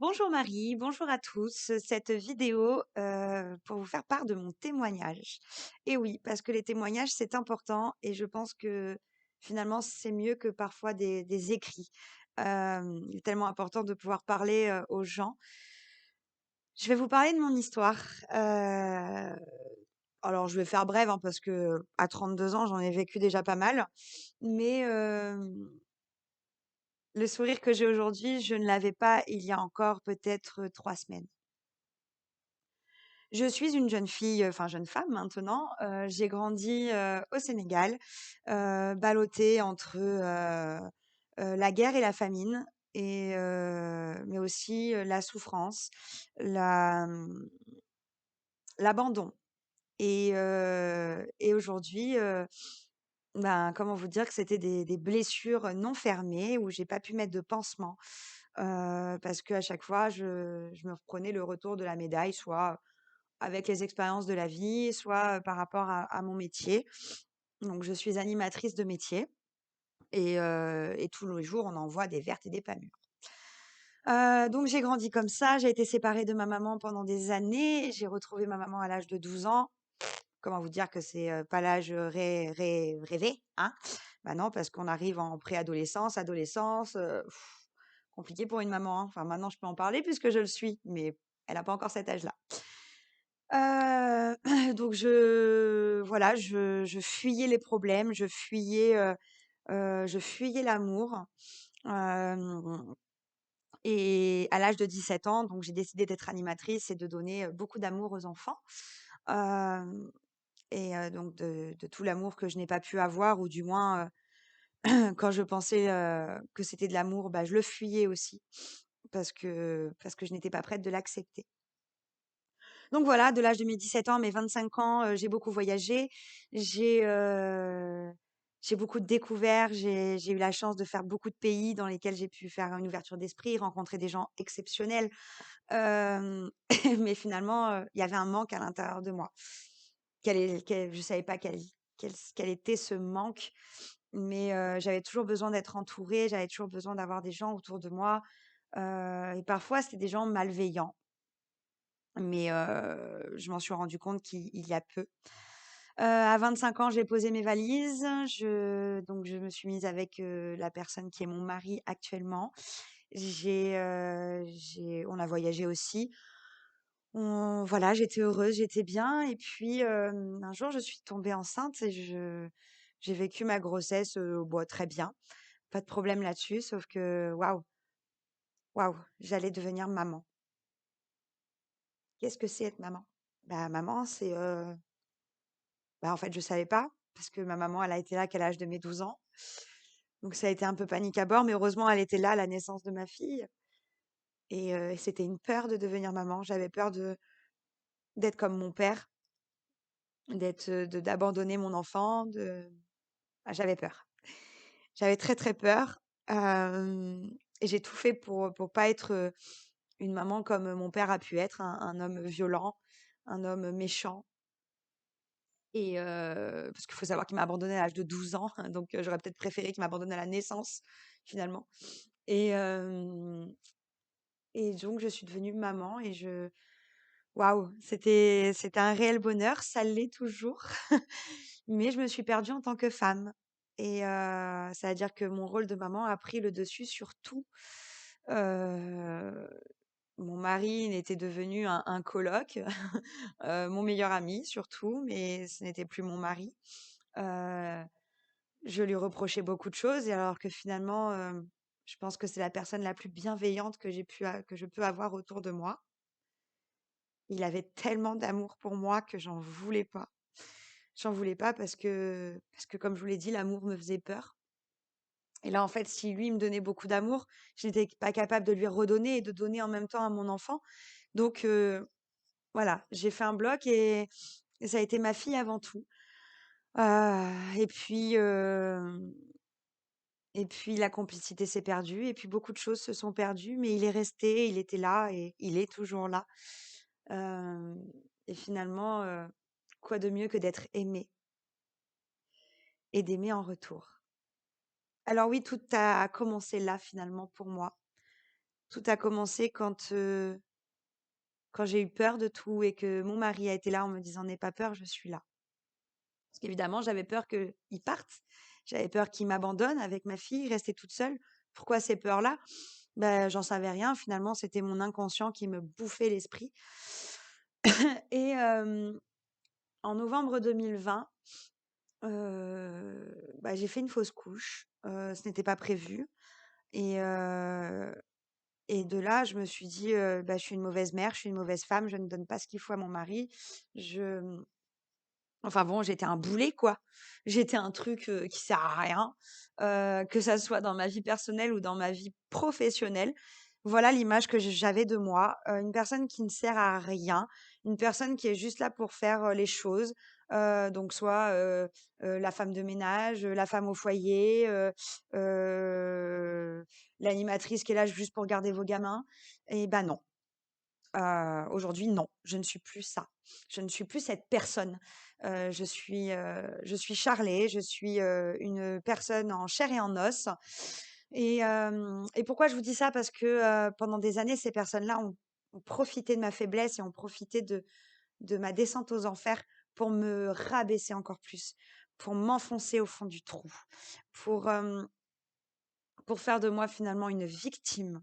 Bonjour Marie, bonjour à tous. Cette vidéo pour vous faire part de mon témoignage. Et oui, parce que les témoignages, c'est important et je pense que finalement, c'est mieux que parfois des écrits. Il est tellement important de pouvoir parler aux gens. Je vais vous parler de mon histoire. Euh, alors, je vais faire brève hein, parce que à 32 ans, j'en ai vécu déjà pas mal. Mais le sourire que j'ai aujourd'hui, je ne l'avais pas il y a encore peut-être 3 semaines. Je suis une jeune fille, enfin jeune femme maintenant. J'ai grandi, au Sénégal, ballottée entre, la guerre et la famine et mais aussi, la souffrance, la, l'abandon et aujourd'hui, ben, comment vous dire que c'était des blessures non fermées où j'ai pas pu mettre de pansement, parce qu'à chaque fois je me reprenais le retour de la médaille, soit avec les expériences de la vie, soit, par rapport à mon métier. Donc je suis animatrice de métier et tous les jours, on en voit des vertes et des pas mûres. Donc j'ai grandi comme ça, j'ai été séparée de ma maman pendant des années. J'ai retrouvé ma maman à l'âge de 12 ans. Comment vous dire que c'est, pas l'âge, rêvé, hein? Bah non, parce qu'on arrive en préadolescence, adolescence, compliqué pour une maman, hein. Enfin maintenant je peux en parler puisque je le suis, mais elle a pas encore cet âge-là. Donc voilà, je fuyais les problèmes, je fuyais l'amour, hem et à l'âge de 17 ans, donc j'ai décidé d'être animatrice et de donner, beaucoup d'amour aux enfants, hem donc de tout l'amour que je n'ai pas pu avoir ou du moins, quand je pensais, que c'était de l'amour, bah, je le fuyais aussi parce que je n'étais pas prête de l'accepter. Donc voilà, de l'âge de mes 17 ans à mes 25 ans, j'ai beaucoup voyagé. J'ai, heu, j'ai beaucoup découvert. J'ai eu la chance de faire beaucoup de pays dans lesquels j'ai pu faire une ouverture d'esprit, rencontrer des gens exceptionnels. Hem, mais finalement, il y avait un manque à l'intérieur de moi. Je savais pas quel était ce manque, mais j'avais toujours besoin d'être entourée, j'avais toujours besoin d'avoir des gens autour de moi, et parfois c'était des gens malveillants. Mais je m'en suis rendu compte qu'il y a peu. À 25 ans, j'ai posé mes valises. Je me suis mise avec, la personne qui est mon mari actuellement. On a voyagé aussi. Voilà, j'étais heureuse, j'étais bien et puis, un jour, je suis tombée enceinte et j'ai vécu ma grossesse, bah, très bien. Pas de problème là-dessus, sauf que waouh, waouh, j'allais devenir maman. Qu'est-ce que c'est être maman? Bah, maman, c'est, bah, en fait, je savais pas parce que ma maman, elle a été là qu'à l'âge de mes 12 ans. Donc ça a été un peu panique à bord, mais heureusement, elle était là à la naissance de ma fille et c'était une peur de devenir maman. J'avais peur de d'être comme mon père, d'abandonner mon enfant, j'avais peur. J'avais très, très peur, hem et j'ai tout fait pour pas être, une maman comme mon père a pu être, un homme violent, un homme méchant. Et parce qu'il faut savoir qu'il m'a abandonnée à l'âge de 12 ans, donc j'aurais peut-être préféré qu'il m'abandonne à la naissance, finalement. Et hem et donc je suis devenue maman et waouh, c'était un réel bonheur, ça l'est toujours, mais je me suis perdue en tant que femme et ça veut dire que mon rôle de maman a pris le dessus sur tout. Heu, Mon mari n'était devenu un coloc, mon meilleur ami surtout, mais ce n'était plus mon mari. Heu, je lui reprochais beaucoup de choses et alors que finalement, je pense que c'est la personne la plus bienveillante que je peux avoir autour de moi. Il avait tellement d'amour pour moi que j'en voulais pas. J'en voulais pas parce que comme je vous l'ai dit, l'amour me faisait peur et là, en fait, si lui me donnait beaucoup d'amour, je n'étais pas capable de lui redonner et de donner en même temps à mon enfant. Donc voilà, j'ai fait un bloc et ça a été ma fille avant tout. Et puis, la complicité s'est perdue et puis beaucoup de choses se sont perdues, mais il est resté, il était là et il est toujours là. Hem et finalement, quoi de mieux que d'être aimé et d'aimer en retour? Alors oui, tout a commencé là finalement pour moi. Tout a commencé quand j'ai eu peur de tout et que mon mari a été là en me disant: «N'aie pas peur, je suis là». Parce qu'évidemment, j'avais peur qu'il parte. J'avais peur qu'il m'abandonne avec ma fille, rester toute seule. Pourquoi ces peurs-là? Ben, j'en savais rien. Finalement, c'était mon inconscient qui me bouffait l'esprit. Et en novembre 2020, bah, j'ai fait une fausse couche. Ce n'était pas prévu et de là, je me suis dit, «Bah, je suis une mauvaise mère, je suis une mauvaise femme, je ne donne pas ce qu'il faut à mon mari». Je Enfin bon, j'étais un boulet, quoi. J'étais un truc, qui sert à rien, que ça soit dans ma vie personnelle ou dans ma vie professionnelle. Voilà l'image que j'avais de moi, une personne qui ne sert à rien, une personne qui est juste là pour faire, les choses, donc soit, la femme de ménage, la femme au foyer, l'animatrice qui est là juste pour garder vos gamins et ben non. Aujourd'hui, non, je ne suis plus ça. Je ne suis plus cette personne. Je suis Charlet, je suis, une personne en chair et en os et pourquoi je vous dis ça? Parce que, pendant des années, ces personnes-là ont profité de ma faiblesse et ont profité de ma descente aux enfers pour me rabaisser encore plus, pour m'enfoncer au fond du trou, pour, pour faire de moi finalement une victime.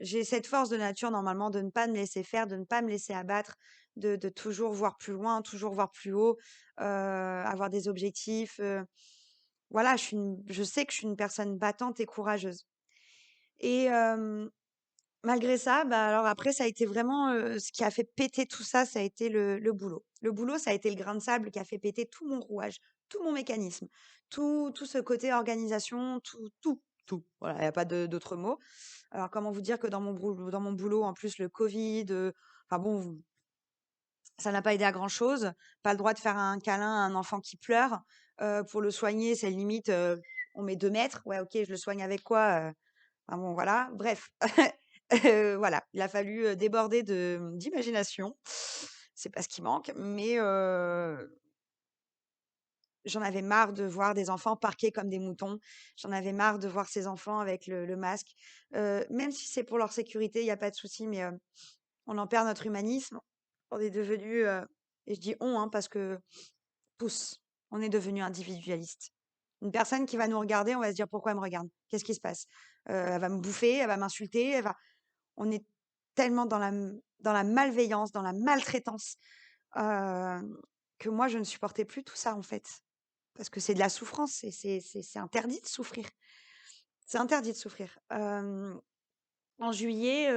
J'ai cette force de nature normalement de ne pas me laisser faire, de ne pas me laisser abattre, de toujours voir plus loin, toujours voir plus haut, avoir des objectifs, voilà, je sais que je suis une personne battante et courageuse et malgré ça, bah, alors après ça a été vraiment, ce qui a fait péter tout ça, ça a été le boulot. Le boulot, ça a été le grain de sable qui a fait péter tout mon rouage, tout mon mécanisme, tout ce côté organisation, tout. Voilà, il y a pas d'autres mots. Alors comment vous dire que dans mon boulot, en plus le covid, enfin bon, ça n'a pas aidé à grand chose. Pas le droit de faire un câlin à un enfant qui pleure. Pour le soigner, c'est limite, on met 2 mètres. Ouais, OK, je le soigne avec quoi? Enfin bon, voilà. Bref, voilà, il a fallu, déborder d'imagination. C'est pas ce qui manque, mais j'en avais marre de voir des enfants parqués comme des moutons. J'en avais marre de voir ces enfants avec le masque. Même si c'est pour leur sécurité, il y a pas de souci, mais on en perd notre humanisme. On est devenus, et je dis «on», hein, parce que tous, on est devenus individualistes. Une personne qui va nous regarder, on va se dire: «Pourquoi elle me regarde? Qu'est-ce qui se passe?» Elle va me bouffer, elle va m'insulter, elle va on est tellement dans la malveillance, dans la maltraitance, que moi je ne supportais plus tout ça, en fait. Parce que c'est de la souffrance et c'est interdit de souffrir. C'est interdit de souffrir. En juillet,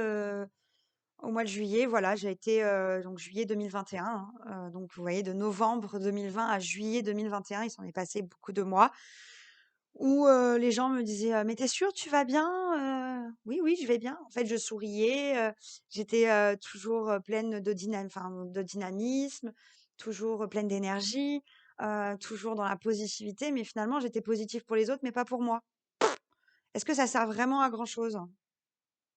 au mois de juillet, voilà, j'ai été, donc juillet 2021, hein, donc vous voyez de novembre 2020 à juillet 2021, il s'en est passé beaucoup de mois où, les gens me disaient: «Mais tu es sûre, tu vas bien?» «Oui, oui, je vais bien». En fait, je souriais, j'étais, toujours, pleine de dynamisme, toujours, pleine d'énergie, toujours dans la positivité, mais finalement, j'étais positive pour les autres, mais pas pour moi. Est-ce que ça sert vraiment à grand chose?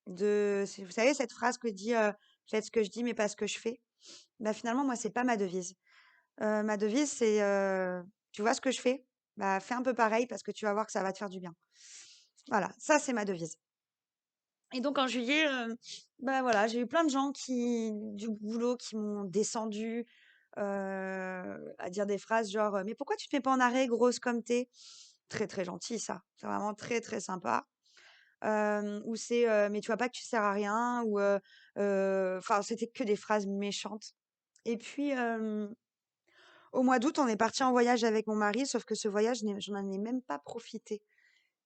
Vous savez cette phrase que dit, «Faites ce que je dis, mais pas ce que je fais». Bah, finalement, moi, c'est pas ma devise. Ma devise, c'est, «Tu vois ce que je fais? Bah, fais un peu pareil parce que tu vas voir que ça va te faire du bien». Voilà, ça, c'est ma devise et donc en juillet, bah, voilà, j'ai eu plein de gens du boulot qui m'ont descendue, à dire des phrases genre, «Mais pourquoi tu te mets pas en arrêt, grosse comme tu es?» Très, très gentil ça, c'est vraiment très, très sympa. Ou c'est, «Mais tu vois pas que tu sers à rien?» ou enfin, c'était que des phrases méchantes et puis, au mois d'août, on est parti en voyage avec mon mari, sauf que ce voyage, je n'en ai même pas profité.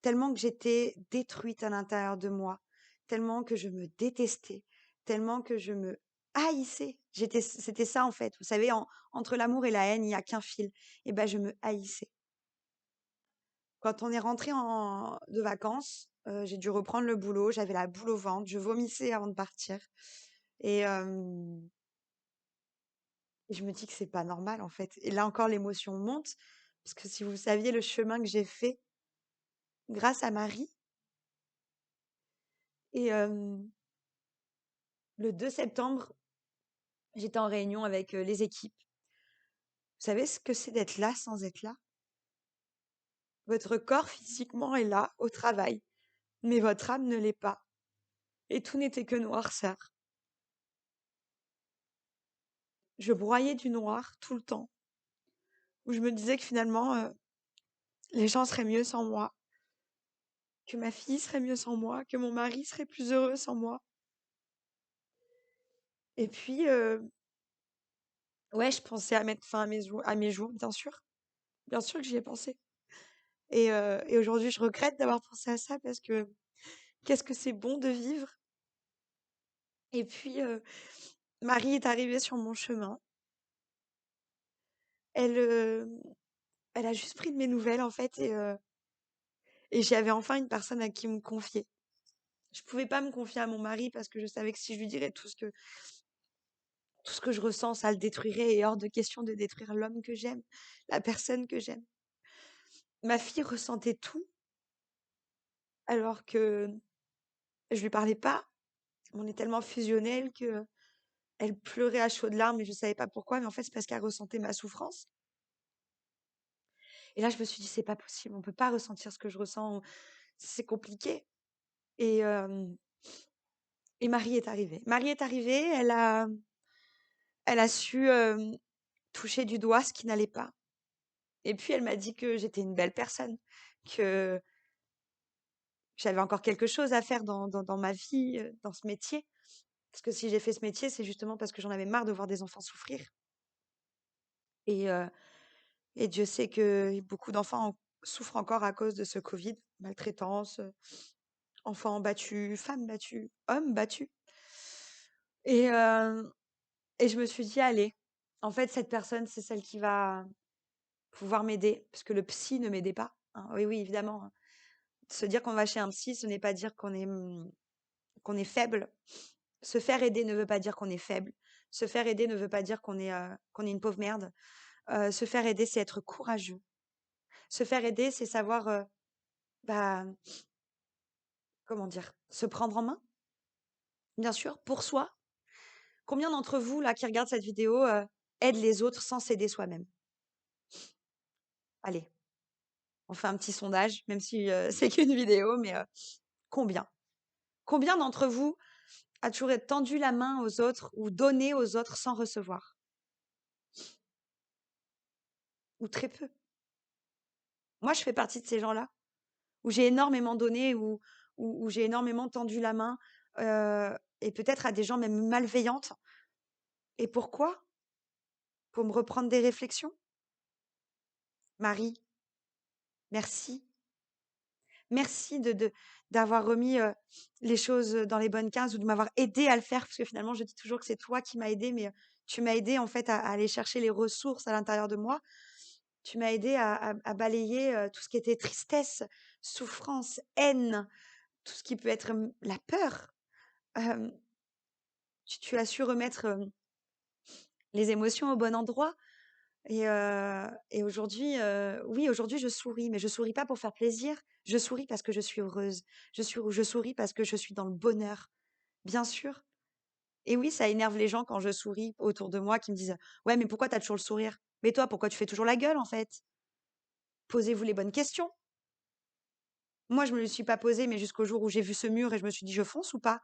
Tellement que j'étais détruite à l'intérieur de moi, tellement que je me détestais, tellement que je me haïssais. C'était ça, en fait. Vous savez, entre l'amour et la haine, il y a qu'un fil et ben, je me haïssais. Quand on est rentré de vacances, j'ai dû reprendre le boulot, j'avais la boule au ventre, je vomissais avant de partir et je me dis que c'est pas normal, en fait et là encore l'émotion monte parce que si vous saviez le chemin que j'ai fait grâce à Marie et le 2 septembre, j'étais en réunion avec, les équipes. Vous savez ce que c'est d'être là sans être là? Votre corps physiquement est là, au travail, mais votre âme ne l'est pas. et tout n'était que noirceur. Je broyais du noir tout le temps, où je me disais que finalement, les gens seraient mieux sans moi, que ma fille serait mieux sans moi, que mon mari serait plus heureux sans moi. Et puis, ouais, je pensais à mettre fin à mes jours, bien sûr. Bien sûr que j'y ai pensé. Et aujourd'hui, je regrette d'avoir pensé à ça parce que qu'est-ce que c'est bon de vivre. Et puis, Marie est arrivée sur mon chemin. Elle, elle a juste pris de mes nouvelles, en fait, et j'avais enfin une personne à qui me confier. Je pouvais pas me confier à mon mari parce que je savais que si je lui dirais tout ce que je ressens, ça le détruirait et hors de question de détruire l'homme que j'aime, la personne que j'aime. Ma fille ressentait tout alors que je lui parlais pas. On est tellement fusionnels que elle pleurait à chaudes larmes et je savais pas pourquoi, mais en fait, c'est parce qu'elle ressentait ma souffrance. Et là, je me suis dit, c'est pas possible, on peut pas ressentir ce que je ressens, c'est compliqué. Et, et Marie est arrivée. Marie est arrivée, elle a su toucher du doigt ce qui n'allait pas. Et puis, elle m'a dit que j'étais une belle personne, que j'avais encore quelque chose à faire dans ma vie, dans ce métier. Parce que si j'ai fait ce métier, c'est justement parce que j'en avais marre de voir des enfants souffrir. Et, euh, et Dieu sait que beaucoup d'enfants souffrent encore à cause de ce Covid, maltraitance, enfants battus, femmes battues, hommes battus. Et, euh, et je me suis dit, allez, en fait, cette personne, c'est celle qui va pouvoir m'aider, parce que le psy ne m'aidait pas, hein. Oui, oui, évidemment, hein. Se dire qu'on va chez un psy, ce n'est pas dire qu'on est faible. Se faire aider ne veut pas dire qu'on est faible. Se faire aider ne veut pas dire qu'on est une pauvre merde. Se faire aider, c'est être courageux. Se faire aider, c'est savoir, bah, comment dire, se prendre en main, bien sûr, pour soi. Combien d'entre vous, là, qui regardent cette vidéo, aident les autres sans s'aider soi-même? Allez, on fait un petit sondage, même si c'est qu'une vidéo, mais combien? Combien d'entre vous a toujours tendu la main aux autres ou donné aux autres sans recevoir? Ou très peu. Moi, je fais partie de ces gens-là, où j'ai énormément donné, où j'ai énormément tendu la main, et peut-être à des gens même malveillantes. Et pourquoi? Pour me reprendre des réflexions. Marie, merci. Merci d'avoir remis les choses dans les bonnes cases ou de m'avoir aidé à le faire, parce que finalement, je dis toujours que c'est toi qui m'as aidé, mais tu m'as aidé en fait à aller chercher les ressources à l'intérieur de moi. Tu m'as aidé à balayer tout ce qui était tristesse, souffrance, haine, tout ce qui peut être la peur. Euh, tu as su remettre les émotions au bon endroit. Et aujourd'hui, oui, aujourd'hui, je souris, mais je souris pas pour faire plaisir. Je souris parce que je suis heureuse. Je souris parce que je suis dans le bonheur, bien sûr. Et oui, ça énerve les gens quand je souris autour de moi qui me disent: «Ouais, mais pourquoi tu as toujours le sourire? Mais toi, pourquoi tu fais toujours la gueule, en fait? Posez-vous les bonnes questions». Moi, je me le suis pas posé, mais jusqu'au jour où j'ai vu ce mur et je me suis dit: «Je fonce ou pas?»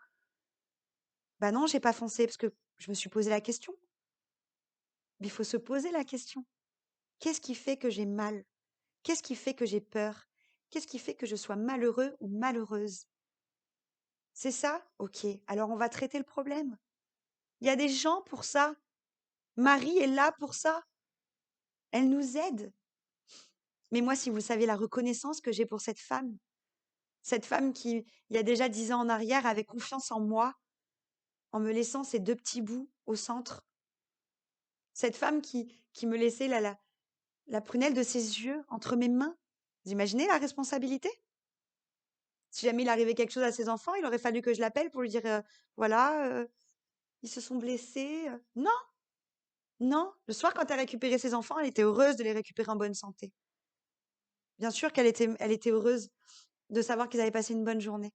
Bah non, j'ai pas foncé parce que je me suis posé la question. Mais il faut se poser la question. Qu'est-ce qui fait que j'ai mal? Qu'est-ce qui fait que j'ai peur? Qu'est-ce qui fait que je sois malheureux ou malheureuse? C'est ça? OK. Alors on va traiter le problème. Il y a des gens pour ça. Marie est là pour ça. Elle nous aide. Mais moi, si vous savez la reconnaissance que j'ai pour cette femme qui, il y a déjà 10 ans en arrière, avait confiance en moi, en me laissant ces deux petits bouts au centre. Cette femme qui me laissait la prunelle de ses yeux entre mes mains. Vous imaginez la responsabilité? Si jamais il arrivait quelque chose à ses enfants, il aurait fallu que je l'appelle pour lui dire, voilà, ils se sont blessés. Non, non. Le soir, quand elle récupérait ses enfants, elle était heureuse de les récupérer en bonne santé. Bien sûr elle était heureuse de savoir qu'ils avaient passé une bonne journée.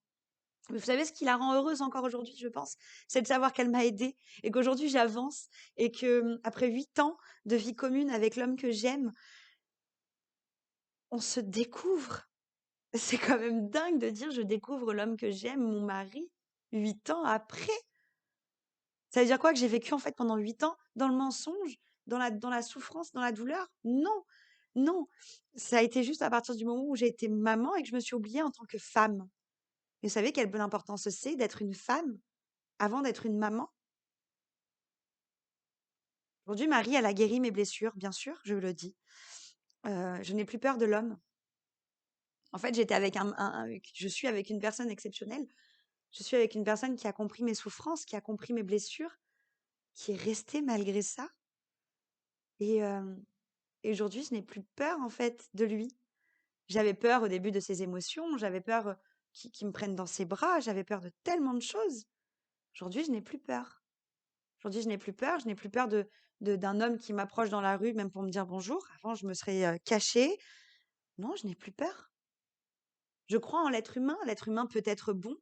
Mais vous savez ce qui la rend heureuse encore aujourd'hui, je pense, c'est de savoir qu'elle m'a aidée et qu'aujourd'hui j'avance et que après 8 ans de vie commune avec l'homme que j'aime, on se découvre. C'est quand même dingue de dire je découvre l'homme que j'aime, mon mari. 8 ans après? Ça veut dire quoi? Que j'ai vécu, en fait, pendant 8 ans dans le mensonge, dans la souffrance, dans la douleur? Non, non. Ça a été juste à partir du moment où j'ai été maman et que je me suis oubliée en tant que femme. Et vous savez quelle bonne importance c'est d'être une femme avant d'être une maman? Aujourd'hui, Marie, elle a guéri mes blessures, bien sûr, je le dis. Je n'ai plus peur de l'homme. En fait, j'étais avec je suis avec une personne exceptionnelle. Je suis avec une personne qui a compris mes souffrances, qui a compris mes blessures, qui est restée malgré ça. Et, et aujourd'hui, je n'ai plus peur, en fait, de lui. J'avais peur au début de ses émotions, j'avais peur qu'il me prenne dans ses bras, j'avais peur de tellement de choses. Aujourd'hui, je n'ai plus peur. Aujourd'hui, je n'ai plus peur, je n'ai plus peur d'un homme qui m'approche dans la rue, même pour me dire bonjour. Avant, je me serais cachée. Non, je n'ai plus peur. Je crois en l'être humain. L'être humain peut être bon.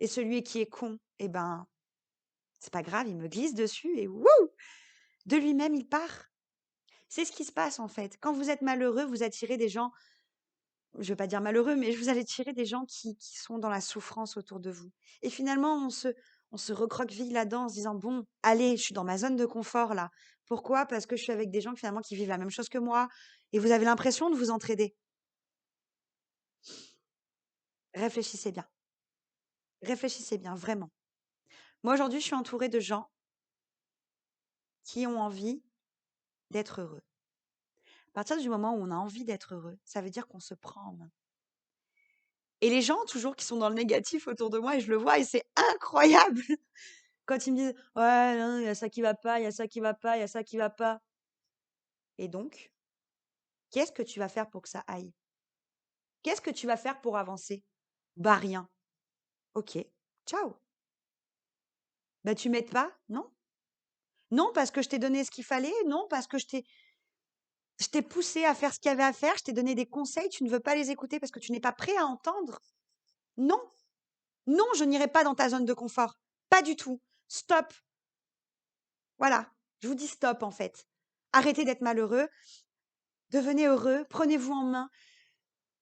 Et celui qui est con, eh ben, c'est pas grave, il me glisse dessus et wouh! De lui-même, il part. C'est ce qui se passe en fait. Quand vous êtes malheureux, vous attirez des gens, je vais pas dire malheureux, mais vous allez attirer des gens qui sont dans la souffrance autour de vous. Et finalement, on se recroqueville là-dedans en se disant, bon, allez, je suis dans ma zone de confort là. Pourquoi? Parce que je suis avec des gens finalement qui vivent la même chose que moi et vous avez l'impression de vous entraider. Réfléchissez bien. Réfléchissez bien, vraiment. Moi, aujourd'hui, je suis entourée de gens qui ont envie d'être heureux. À partir du moment où on a envie d'être heureux, ça veut dire qu'on se prend en main. Et les gens, toujours, qui sont dans le négatif autour de moi, et je le vois, et c'est incroyable, quand ils me disent: «Ouais, non, il y a ça qui va pas, il y a ça qui va pas, il y a ça qui va pas». Et donc, qu'est-ce que tu vas faire pour que ça aille? Qu'est-ce que tu vas faire pour avancer? Bah, rien. OK, ciao. Bah, tu m'aides pas? Non. Non, parce que je t'ai donné ce qu'il fallait? Non, parce que je t'ai poussé à faire ce qu'il y avait à faire, je t'ai donné des conseils, tu ne veux pas les écouter parce que tu n'es pas prêt à entendre? Non. Non, je n'irai pas dans ta zone de confort. Pas du tout. Stop. Voilà. Je vous dis stop, en fait. Arrêtez d'être malheureux. Devenez heureux. Prenez-vous en main.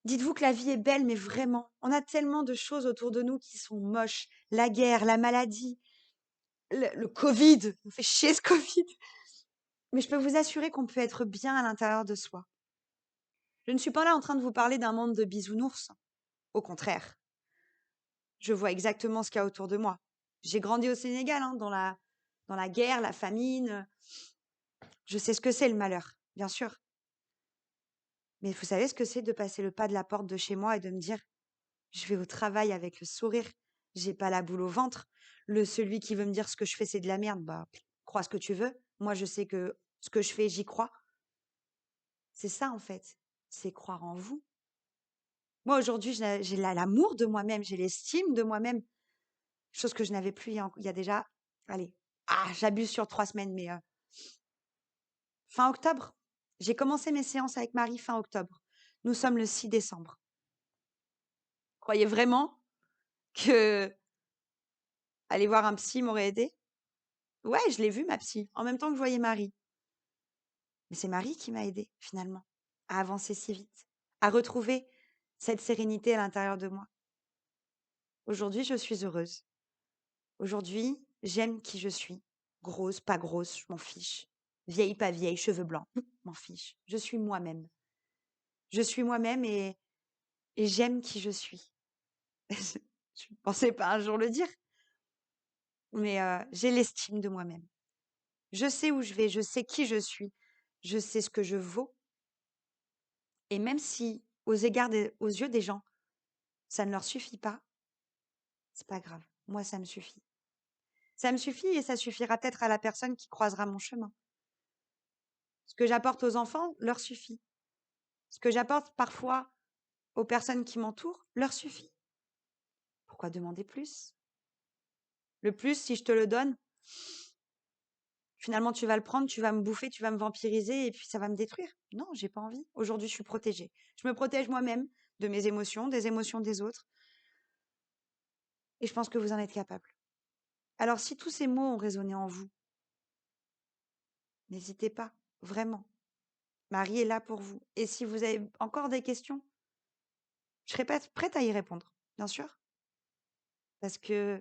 Dites-vous que la vie est belle, mais vraiment. On a tellement de choses autour de nous qui sont moches. La guerre, la maladie, le Covid. On fait chier ce Covid. Mais je peux vous assurer qu'on peut être bien à l'intérieur de soi. Je ne suis pas là en train de vous parler d'un monde de bisounours. Au contraire. Je vois exactement ce qu'il y a autour de moi. J'ai grandi au Sénégal, hein, dans la guerre, la famine. Je sais ce que c'est le malheur, bien sûr. Mais vous savez ce que c'est de passer le pas de la porte de chez moi et de me dire, je vais au travail avec le sourire, j'ai pas la boule au ventre. Celui qui veut me dire ce que je fais, c'est de la merde, bah, crois ce que tu veux. Moi, je sais que ce que je fais, j'y crois. C'est ça, en fait. C'est croire en vous. Moi, aujourd'hui, j'ai l'amour de moi-même, j'ai l'estime de moi-même. Chose que je n'avais plus il y a déjà, allez, j'abuse sur 3 semaines, mais fin octobre. J'ai commencé mes séances avec Marie fin octobre. Nous sommes le 6 décembre. Croyez vraiment que aller voir un psy m'aurait aidé? Ouais, je l'ai vu ma psy, en même temps que je voyais Marie. Mais c'est Marie qui m'a aidée, finalement, à avancer si vite, à retrouver cette sérénité à l'intérieur de moi. Aujourd'hui, je suis heureuse. Aujourd'hui, j'aime qui je suis. Grosse, pas grosse, je m'en fiche. Vieille, pas vieille, cheveux blancs, m'en fiche. Je suis moi-même. Je suis moi-même et j'aime qui je suis. Je ne pensais pas un jour le dire, mais j'ai l'estime de moi-même. Je sais où je vais, je sais qui je suis, je sais ce que je vaux. Et même si, aux yeux des gens, ça ne leur suffit pas, c'est pas grave. Moi, ça me suffit. Ça me suffit et ça suffira peut-être à la personne qui croisera mon chemin. Ce que j'apporte aux enfants leur suffit. Ce que j'apporte parfois aux personnes qui m'entourent leur suffit. Pourquoi demander plus? Le plus, si je te le donne, finalement, tu vas le prendre, tu vas me bouffer, tu vas me vampiriser et puis ça va me détruire. Non, j'ai pas envie. Aujourd'hui, je suis protégée. Je me protège moi-même de mes émotions des autres. Et je pense que vous en êtes capable. Alors, si tous ces mots ont résonné en vous, n'hésitez pas, vraiment. Marie est là pour vous. Et si vous avez encore des questions, je serai prête à y répondre, bien sûr. Parce que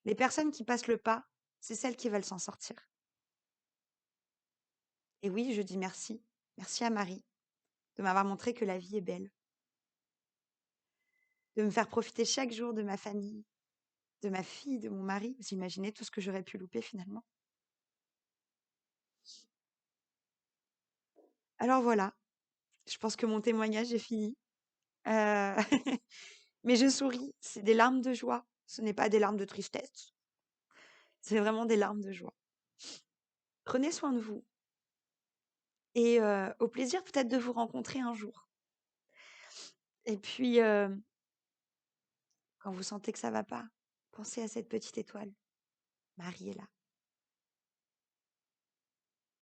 Les personnes qui passent le pas, c'est celles qui veulent s'en sortir. Et oui, je dis merci. Merci à Marie de m'avoir montré que la vie est belle, de me faire profiter chaque jour de ma famille, de ma fille, de mon mari. Vous imaginez tout ce que j'aurais pu louper finalement? Alors voilà, je pense que mon témoignage est fini. Heu, mais je souris, c'est des larmes de joie, ce n'est pas des larmes de tristesse, c'est vraiment des larmes de joie. Prenez soin de vous et au plaisir peut-être de vous rencontrer un jour. Et puis, quand vous sentez que ça va pas, pensez à cette petite étoile. Marie est là.